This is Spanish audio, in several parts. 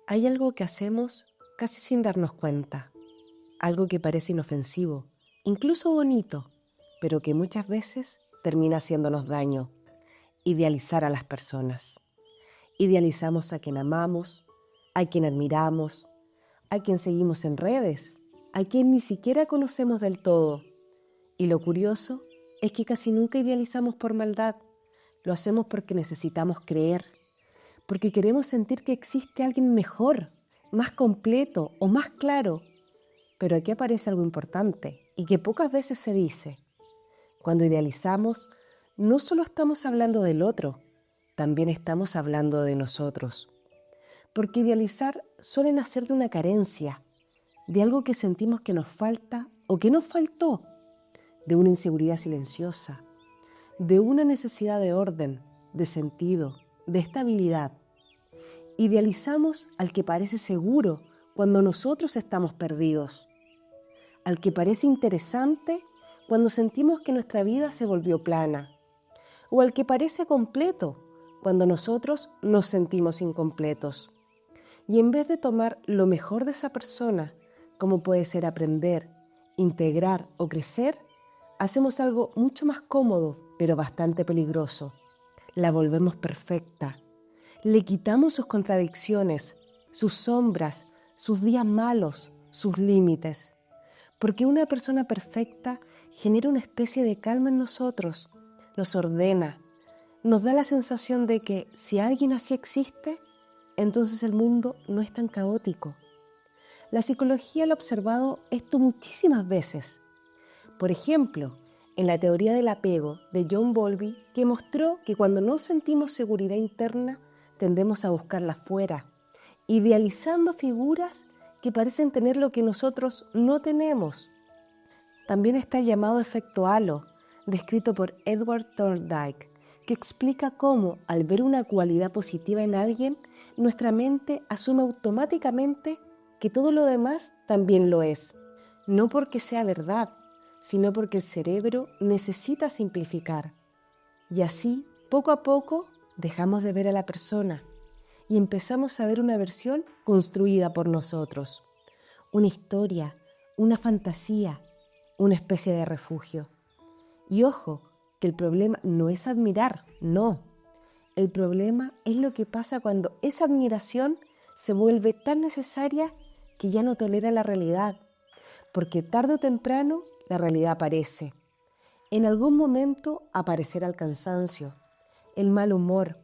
Hay algo que hacemos casi sin darnos cuenta, algo que parece inofensivo, incluso bonito, pero que muchas veces termina haciéndonos daño: idealizar a las personas. Idealizamos a quien amamos, a quien admiramos, a quien seguimos en redes, a quien ni siquiera conocemos del todo. Y lo curioso es que casi nunca idealizamos por maldad, lo hacemos porque necesitamos creer, porque queremos sentir que existe alguien mejor, más completo o más claro. Pero aquí aparece algo importante y que pocas veces se dice. Cuando idealizamos, no solo estamos hablando del otro, también estamos hablando de nosotros. Porque idealizar suele nacer de una carencia, de algo que sentimos que nos falta o que nos faltó, de una inseguridad silenciosa, de una necesidad de orden, de sentido, de estabilidad. Idealizamos al que parece seguro cuando nosotros estamos perdidos, al que parece interesante cuando sentimos que nuestra vida se volvió plana, o al que parece completo cuando nosotros nos sentimos incompletos. Y en vez de tomar lo mejor de esa persona, como puede ser aprender, integrar o crecer, hacemos algo mucho más cómodo, pero bastante peligroso. La volvemos perfecta. Le quitamos sus contradicciones, sus sombras, sus días malos, sus límites. Porque una persona perfecta genera una especie de calma en nosotros, nos ordena, nos da la sensación de que si alguien así existe, entonces el mundo no es tan caótico. La psicología lo ha observado esto muchísimas veces. Por ejemplo, en la teoría del apego de John Bowlby, que mostró que cuando no sentimos seguridad interna, tendemos a buscarla fuera, idealizando figuras que parecen tener lo que nosotros no tenemos. También está el llamado efecto halo, descrito por Edward Thorndike, que explica cómo, al ver una cualidad positiva en alguien, nuestra mente asume automáticamente que todo lo demás también lo es. No porque sea verdad, sino porque el cerebro necesita simplificar. Y así, poco a poco, dejamos de ver a la persona y empezamos a ver una versión construida por nosotros. Una historia, una fantasía, una especie de refugio. Y ojo, que el problema no es admirar, no. El problema es lo que pasa cuando esa admiración se vuelve tan necesaria que ya no tolera la realidad, porque tarde o temprano la realidad aparece. En algún momento aparecerá el cansancio, el mal humor,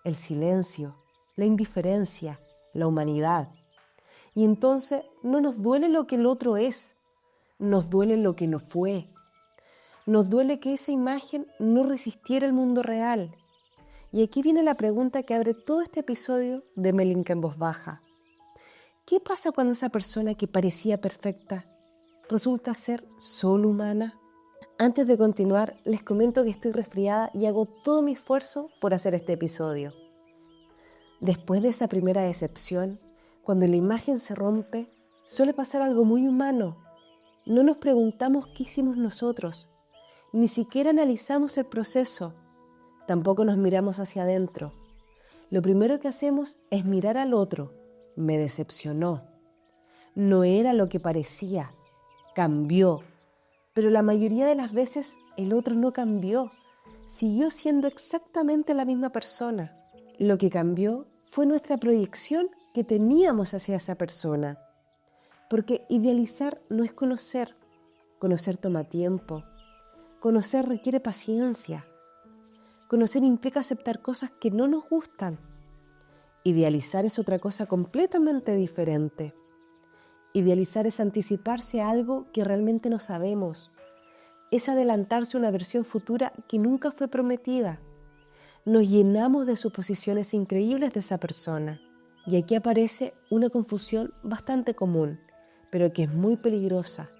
el silencio, la indiferencia, la humanidad. Y entonces no nos duele lo que el otro es, nos duele lo que no fue. Nos duele que esa imagen no resistiera el mundo real. Y aquí viene la pregunta que abre todo este episodio de Melinka en voz baja. ¿Qué pasa cuando esa persona que parecía perfecta resulta ser solo humana? Antes de continuar, les comento que estoy resfriada y hago todo mi esfuerzo por hacer este episodio. Después de esa primera decepción, cuando la imagen se rompe, suele pasar algo muy humano. No nos preguntamos qué hicimos nosotros, ni siquiera analizamos el proceso, tampoco nos miramos hacia adentro. Lo primero que hacemos es mirar al otro. Me decepcionó. No era lo que parecía. Cambió. Pero la mayoría de las veces el otro no cambió. Siguió siendo exactamente la misma persona. Lo que cambió fue nuestra proyección que teníamos hacia esa persona. Porque idealizar no es conocer. Conocer toma tiempo. Conocer requiere paciencia. Conocer implica aceptar cosas que no nos gustan. Idealizar es otra cosa completamente diferente. Idealizar es anticiparse a algo que realmente no sabemos. Es adelantarse a una versión futura que nunca fue prometida. Nos llenamos de suposiciones increíbles de esa persona. Y aquí aparece una confusión bastante común, pero que es muy peligrosa.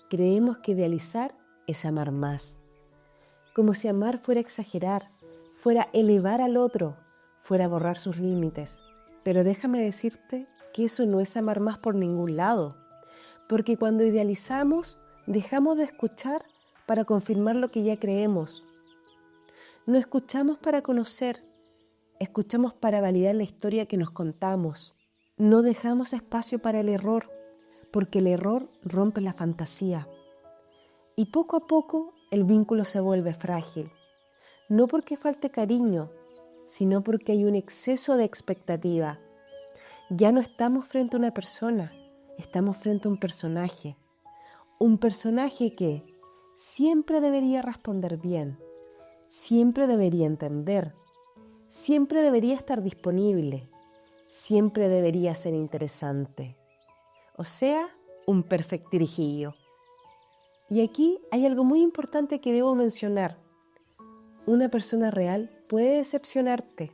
Creemos que idealizar es amar más. Como si amar fuera exagerar, fuera elevar al otro, fuera borrar sus límites. Pero déjame decirte que eso no es amar más por ningún lado, porque cuando idealizamos, dejamos de escuchar para confirmar lo que ya creemos. No escuchamos para conocer, escuchamos para validar la historia que nos contamos. No dejamos espacio para el error, porque el error rompe la fantasía. Y poco a poco el vínculo se vuelve frágil, no porque falte cariño, sino porque hay un exceso de expectativa. Ya no estamos frente a una persona, estamos frente a un personaje que siempre debería responder bien, siempre debería entender, siempre debería estar disponible, siempre debería ser interesante. O sea, un perfectirijillo. Y aquí hay algo muy importante que debo mencionar. Una persona real puede decepcionarte,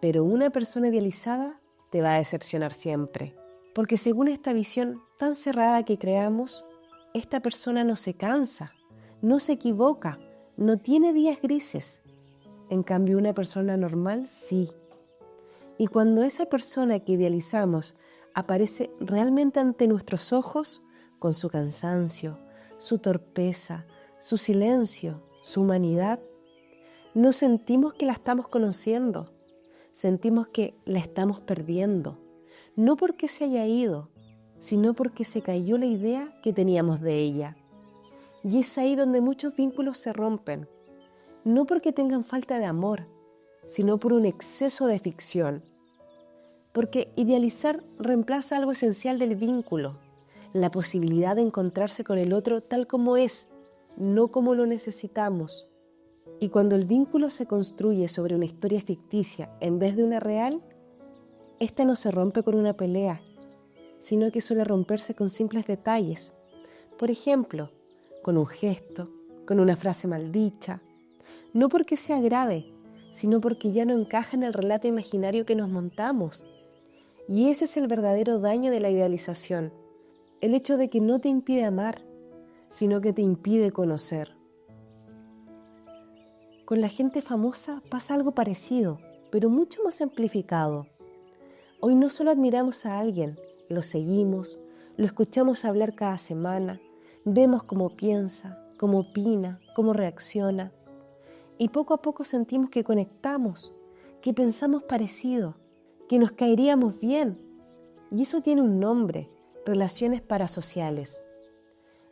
pero una persona idealizada te va a decepcionar siempre. Porque según esta visión tan cerrada que creamos, esta persona no se cansa, no se equivoca, no tiene días grises. En cambio, una persona normal sí. Y cuando esa persona que idealizamos aparece realmente ante nuestros ojos, con su cansancio, su torpeza, su silencio, su humanidad, no sentimos que la estamos conociendo, sentimos que la estamos perdiendo, no porque se haya ido, sino porque se cayó la idea que teníamos de ella. Y es ahí donde muchos vínculos se rompen, no porque tengan falta de amor, sino por un exceso de ficción. Porque idealizar reemplaza algo esencial del vínculo, la posibilidad de encontrarse con el otro tal como es, no como lo necesitamos. Y cuando el vínculo se construye sobre una historia ficticia en vez de una real, esta no se rompe con una pelea, sino que suele romperse con simples detalles. Por ejemplo, con un gesto, con una frase maldicha, no porque sea grave, sino porque ya no encaja en el relato imaginario que nos montamos. Y ese es el verdadero daño de la idealización, el hecho de que no te impide amar, sino que te impide conocer. Con la gente famosa pasa algo parecido, pero mucho más amplificado. Hoy no solo admiramos a alguien, lo seguimos, lo escuchamos hablar cada semana, vemos cómo piensa, cómo opina, cómo reacciona. Y poco a poco sentimos que conectamos, que pensamos parecido, que nos caeríamos bien. Y eso tiene un nombre: relaciones parasociales.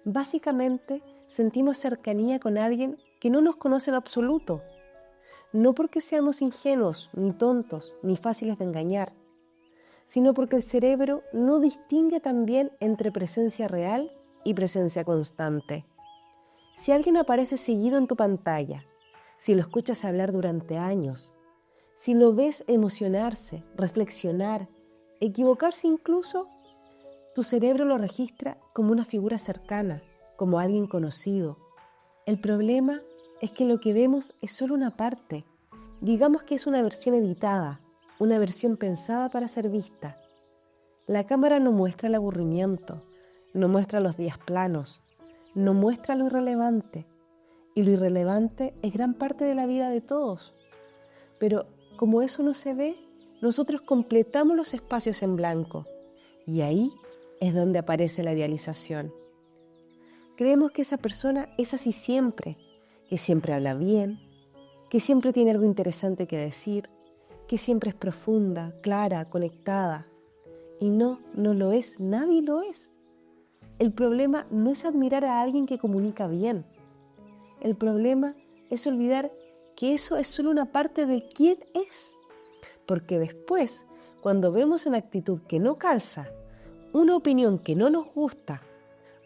Básicamente, sentimos cercanía con alguien que no nos conoce en absoluto. No porque seamos ingenuos, ni tontos, ni fáciles de engañar, sino porque el cerebro no distingue tan bien entre presencia real y presencia constante. Si alguien aparece seguido en tu pantalla, si lo escuchas hablar durante años, si lo ves emocionarse, reflexionar, equivocarse incluso, tu cerebro lo registra como una figura cercana, como alguien conocido. El problema es que lo que vemos es solo una parte. Digamos que es una versión editada, una versión pensada para ser vista. La cámara no muestra el aburrimiento, no muestra los días planos, no muestra lo irrelevante. Y lo irrelevante es gran parte de la vida de todos. Pero como eso no se ve, nosotros completamos los espacios en blanco. Y ahí es donde aparece la idealización. Creemos que esa persona es así siempre, que siempre habla bien, que siempre tiene algo interesante que decir, que siempre es profunda, clara, conectada. Y no lo es, nadie lo es. El problema no es admirar a alguien que comunica bien. El problema es olvidar que eso es solo una parte de quién es. Porque después, cuando vemos una actitud que no calza, una opinión que no nos gusta,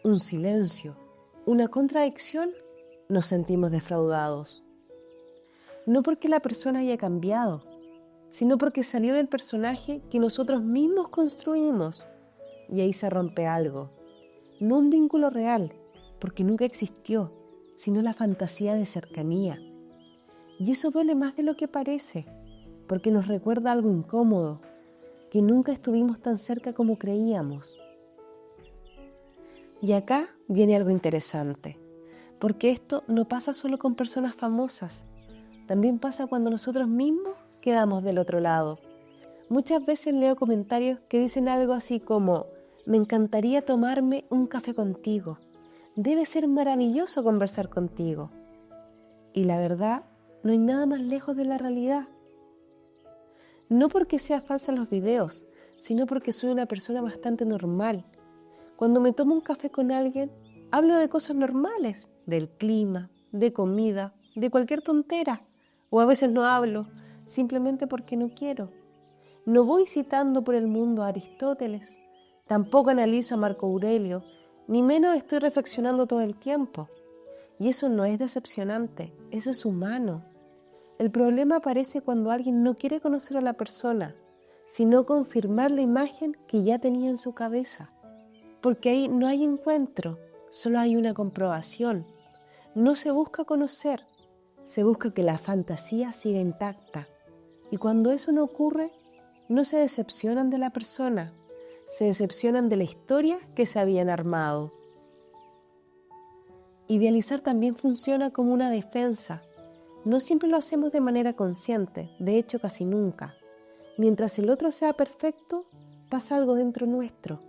un silencio, una contradicción, nos sentimos defraudados. No porque la persona haya cambiado, sino porque salió del personaje que nosotros mismos construimos. Y ahí se rompe algo. No un vínculo real, porque nunca existió, sino la fantasía de cercanía. Y eso duele más de lo que parece, porque nos recuerda algo incómodo, que nunca estuvimos tan cerca como creíamos. Y acá viene algo interesante, porque esto no pasa solo con personas famosas, también pasa cuando nosotros mismos quedamos del otro lado. Muchas veces leo comentarios que dicen algo así como: me encantaría tomarme un café contigo, debe ser maravilloso conversar contigo. Y la verdad, no hay nada más lejos de la realidad. No porque sean falsos los videos, sino porque soy una persona bastante normal. Cuando me tomo un café con alguien, hablo de cosas normales, del clima, de comida, de cualquier tontera. O a veces no hablo, simplemente porque no quiero. No voy citando por el mundo a Aristóteles, tampoco analizo a Marco Aurelio, ni menos estoy reflexionando todo el tiempo. Y eso no es decepcionante, eso es humano. El problema aparece cuando alguien no quiere conocer a la persona, sino confirmar la imagen que ya tenía en su cabeza. Porque ahí no hay encuentro, solo hay una comprobación. No se busca conocer, se busca que la fantasía siga intacta. Y cuando eso no ocurre, no se decepcionan de la persona, se decepcionan de la historia que se habían armado. Idealizar también funciona como una defensa. No siempre lo hacemos de manera consciente, de hecho casi nunca. Mientras el otro sea perfecto, pasa algo dentro nuestro.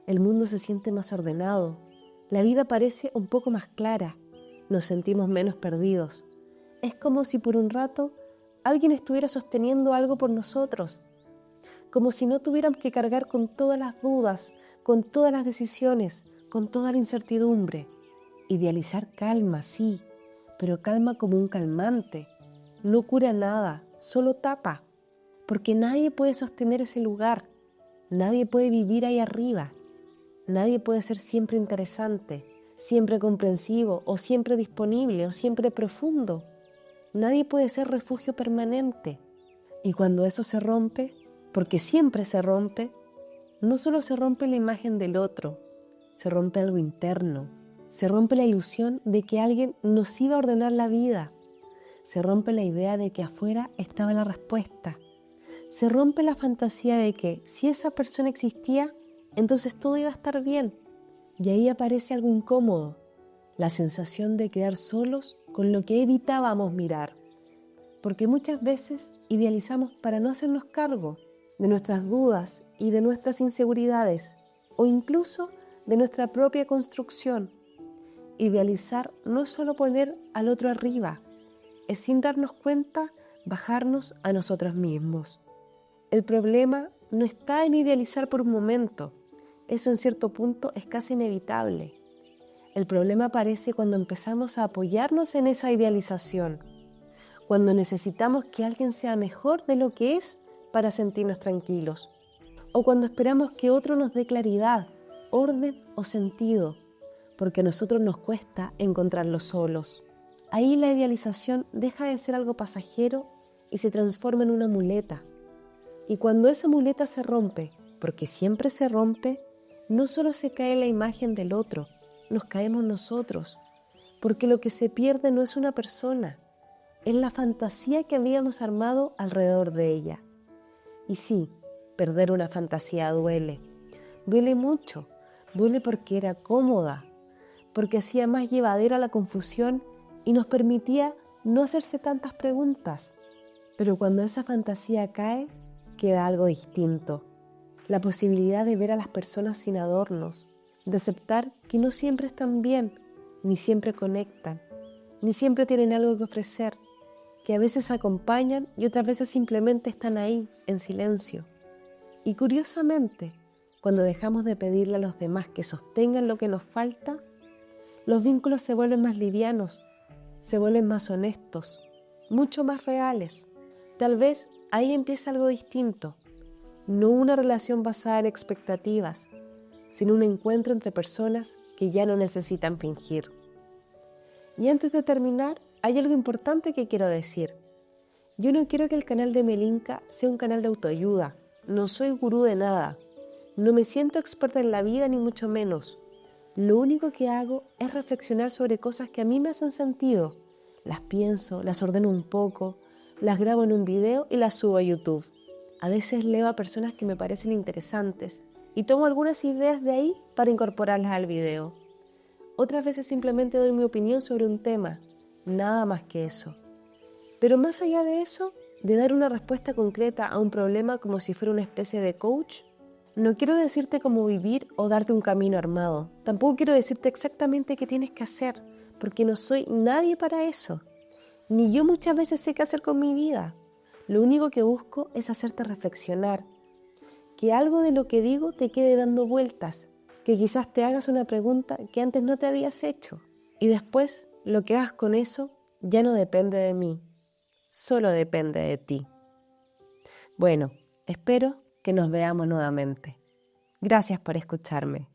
El mundo se siente más ordenado, la vida parece un poco más clara, nos sentimos menos perdidos. Es como si por un rato alguien estuviera sosteniendo algo por nosotros, como si no tuviéramos que cargar con todas las dudas, con todas las decisiones, con toda la incertidumbre. Idealizar calma, sí, pero calma como un calmante. No cura nada, solo tapa, porque nadie puede sostener ese lugar, nadie puede vivir ahí arriba, nadie puede ser siempre interesante, siempre comprensivo o siempre disponible o siempre profundo. Nadie puede ser refugio permanente. Y cuando eso se rompe, porque siempre se rompe, no solo se rompe la imagen del otro, se rompe algo interno, se rompe la ilusión de que alguien nos iba a ordenar la vida, se rompe la idea de que afuera estaba la respuesta, se rompe la fantasía de que si esa persona existía, entonces todo iba a estar bien. Y ahí aparece algo incómodo, la sensación de quedar solos con lo que evitábamos mirar. Porque muchas veces idealizamos para no hacernos cargo de nuestras dudas y de nuestras inseguridades, o incluso de nuestra propia construcción. Idealizar no es solo poner al otro arriba, es sin darnos cuenta bajarnos a nosotros mismos. El problema no está en idealizar por un momento, eso en cierto punto es casi inevitable. El problema aparece cuando empezamos a apoyarnos en esa idealización, cuando necesitamos que alguien sea mejor de lo que es para sentirnos tranquilos, o cuando esperamos que otro nos dé claridad, orden o sentido, porque a nosotros nos cuesta encontrarlo solos. Ahí la idealización deja de ser algo pasajero y se transforma en una muleta. Y cuando esa muleta se rompe, porque siempre se rompe, no solo se cae la imagen del otro, nos caemos nosotros, porque lo que se pierde no es una persona, es la fantasía que habíamos armado alrededor de ella. Y sí, perder una fantasía duele. Duele mucho. Duele porque era cómoda, porque hacía más llevadera la confusión y nos permitía no hacerse tantas preguntas. Pero cuando esa fantasía cae, queda algo distinto. La posibilidad de ver a las personas sin adornos, de aceptar que no siempre están bien, ni siempre conectan, ni siempre tienen algo que ofrecer, que a veces acompañan y otras veces simplemente están ahí, en silencio. Y curiosamente, cuando dejamos de pedirle a los demás que sostengan lo que nos falta, los vínculos se vuelven más livianos, se vuelven más honestos, mucho más reales. Tal vez ahí empieza algo distinto, no una relación basada en expectativas, sino un encuentro entre personas que ya no necesitan fingir. Y antes de terminar, hay algo importante que quiero decir. Yo no quiero que el canal de Melinka sea un canal de autoayuda. No soy gurú de nada. No me siento experta en la vida ni mucho menos. Lo único que hago es reflexionar sobre cosas que a mí me hacen sentido. Las pienso, las ordeno un poco, las grabo en un video y las subo a YouTube. A veces leo a personas que me parecen interesantes y tomo algunas ideas de ahí para incorporarlas al video. Otras veces simplemente doy mi opinión sobre un tema, nada más que eso. Pero más allá de eso, de dar una respuesta concreta a un problema como si fuera una especie de coach, no quiero decirte cómo vivir o darte un camino armado. Tampoco quiero decirte exactamente qué tienes que hacer, porque no soy nadie para eso. Ni yo muchas veces sé qué hacer con mi vida. Lo único que busco es hacerte reflexionar, que algo de lo que digo te quede dando vueltas, que quizás te hagas una pregunta que antes no te habías hecho. Y después, lo que hagas con eso ya no depende de mí, solo depende de ti. Bueno, espero que nos veamos nuevamente. Gracias por escucharme.